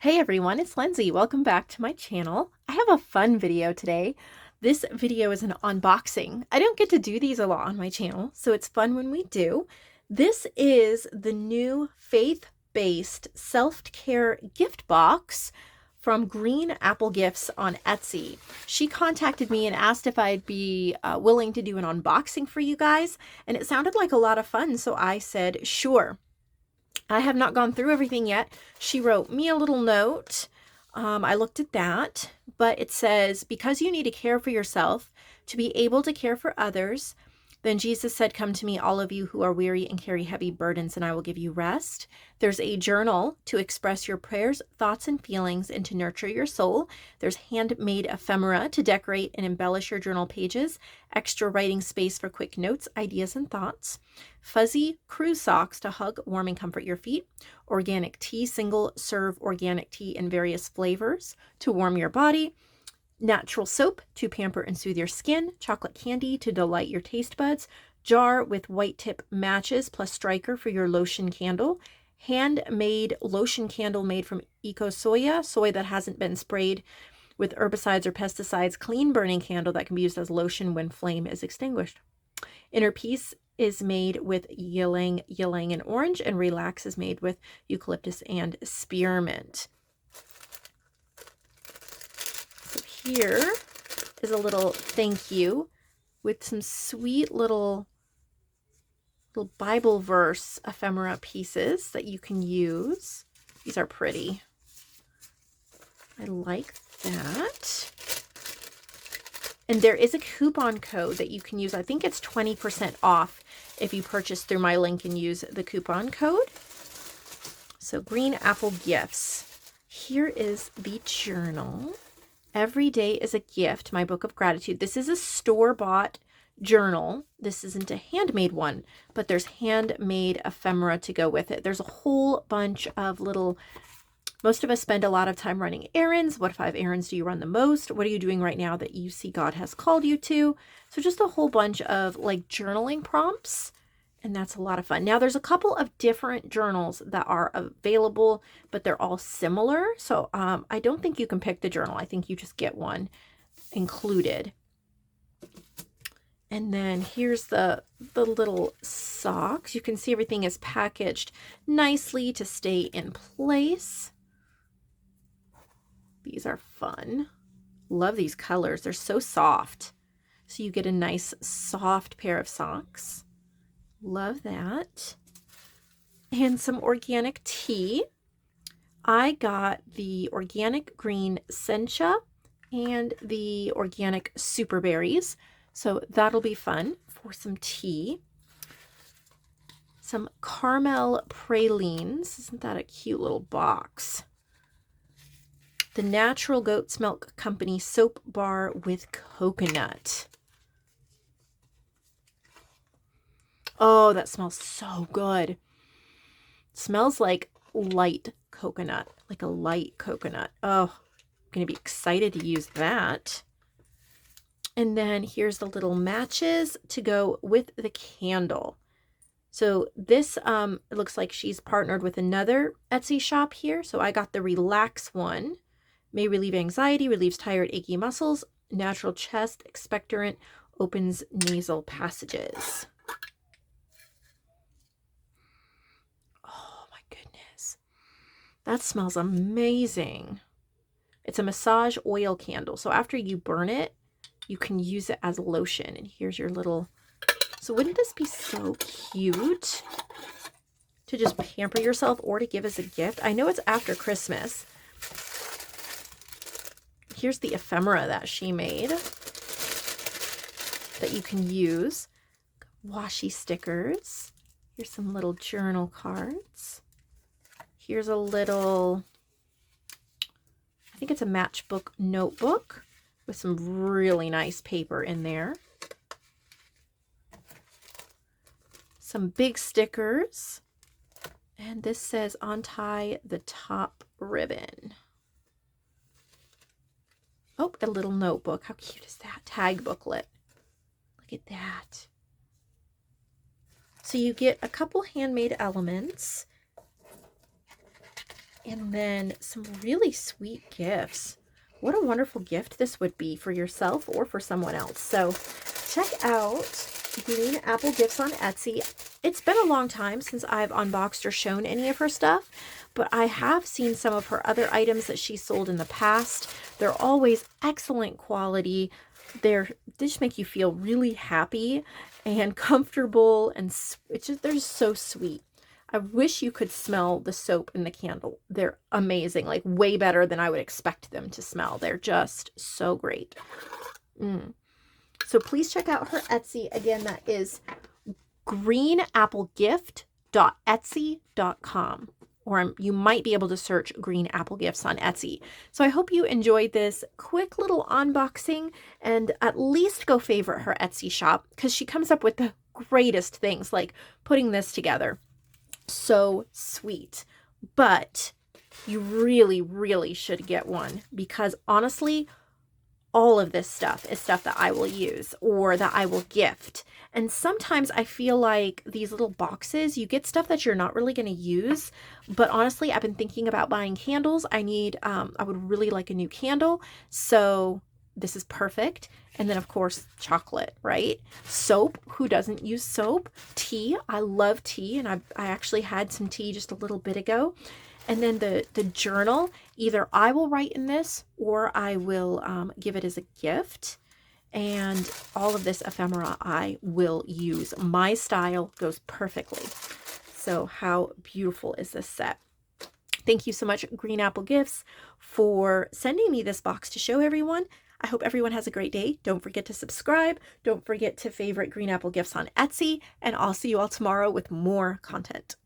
Hey everyone, it's Lindsay. Welcome back to my channel. I have a fun video today. This video is an unboxing. I don't get to do these a lot on my channel, so it's fun when we do. This is the new faith-based self-care gift box from Green Apple Gifts on Etsy. She contacted me and asked if I'd be willing to do an unboxing for you guys, and it sounded like a lot of fun, so I said sure. I have not gone through everything yet. She wrote me a little note. I looked at that, but it says, because you need to care for yourself to be able to care for others, then Jesus said, come to me, all of you who are weary and carry heavy burdens, and I will give you rest. There's a journal to express your prayers, thoughts, and feelings and to nurture your soul. There's handmade ephemera to decorate and embellish your journal pages, extra writing space for quick notes, ideas, and thoughts, fuzzy cruise socks to hug, warm, and comfort your feet, organic tea, single-serve organic tea in various flavors to warm your body, natural soap to pamper and soothe your skin, chocolate candy to delight your taste buds, jar with white tip matches plus striker for your lotion candle, handmade lotion candle made from eco soy that hasn't been sprayed with herbicides or pesticides, clean burning candle that can be used as lotion when flame is extinguished. Inner peace is made with ylang ylang and orange, and relax is made with eucalyptus and spearmint. Here is a little thank you with some sweet little Bible verse ephemera pieces that you can use. These are pretty. I like that. And there is a coupon code that you can use. I think it's 20% off if you purchase through my link and use the coupon code. So Green Apple Gifts. Here is the journal. Every day is a gift, my book of gratitude. This is a store-bought journal. This isn't a handmade one, but there's handmade ephemera to go with it. There's a whole bunch of little, most of us spend a lot of time running errands. What 5 errands do you run the most? What are you doing right now that you see God has called you to? So just a whole bunch of like journaling prompts. And that's a lot of fun. Now, there's a couple of different journals that are available, but they're all similar. So I don't think you can pick the journal. I think you just get one included. And then here's the little socks. You can see everything is packaged nicely to stay in place. These are fun. Love these colors. They're so soft. So you get a nice soft pair of socks. Love that. And some organic tea. I got the organic green sencha and the organic super berries. So that'll be fun for some tea. Some caramel pralines. Isn't that a cute little box? The Natural Goat's Milk Company soap bar with coconut. Oh, that smells so good. It smells like light coconut, like a light coconut. Oh, I'm going to be excited to use that. And then here's the little matches to go with the candle. So this it looks like she's partnered with another Etsy shop here. So I got the Relax one. May relieve anxiety, relieves tired, achy muscles. Natural chest expectorant, opens nasal passages. That smells amazing. It's a massage oil candle. So after you burn it, you can use it as lotion. And here's your little, so wouldn't this be so cute to just pamper yourself or to give as a gift? I know it's after Christmas. Here's the ephemera that she made that you can use. Washi stickers. Here's some little journal cards. Here's a little, I think it's a matchbook notebook with some really nice paper in there. Some big stickers. And this says, untie the top ribbon. Oh, a little notebook. How cute is that? Tag booklet. Look at that. So you get a couple handmade elements. And then some really sweet gifts. What a wonderful gift this would be for yourself or for someone else. So check out Green Apple Gifts on Etsy. It's been a long time since I've unboxed or shown any of her stuff, but I have seen some of her other items that she sold in the past. They're always excellent quality. They just make you feel really happy and comfortable, and they're just so sweet. I wish you could smell the soap in the candle. They're amazing, like way better than I would expect them to smell. They're just so great. So please check out her Etsy. Again, that is greenapplegift.etsy.com. Or you might be able to search Green Apple Gifts on Etsy. So I hope you enjoyed this quick little unboxing, and at least go favorite her Etsy shop, because she comes up with the greatest things, like putting this together. So sweet. But you really, really should get one, because honestly, all of this stuff is stuff that I will use or that I will gift. And sometimes I feel like these little boxes, you get stuff that you're not really going to use. But honestly, I've been thinking about buying candles. I would really like a new candle. So this is perfect. And then of course, chocolate, right? Soap. Who doesn't use soap? Tea. I love tea. And I actually had some tea just a little bit ago. And then the journal, either I will write in this or I will give it as a gift. And all of this ephemera I will use. My style goes perfectly. So how beautiful is this set? Thank you so much, Green Apple Gifts, for sending me this box to show everyone. I hope everyone has a great day. Don't forget to subscribe. Don't forget to favorite Green Apple Gifts on Etsy. And I'll see you all tomorrow with more content.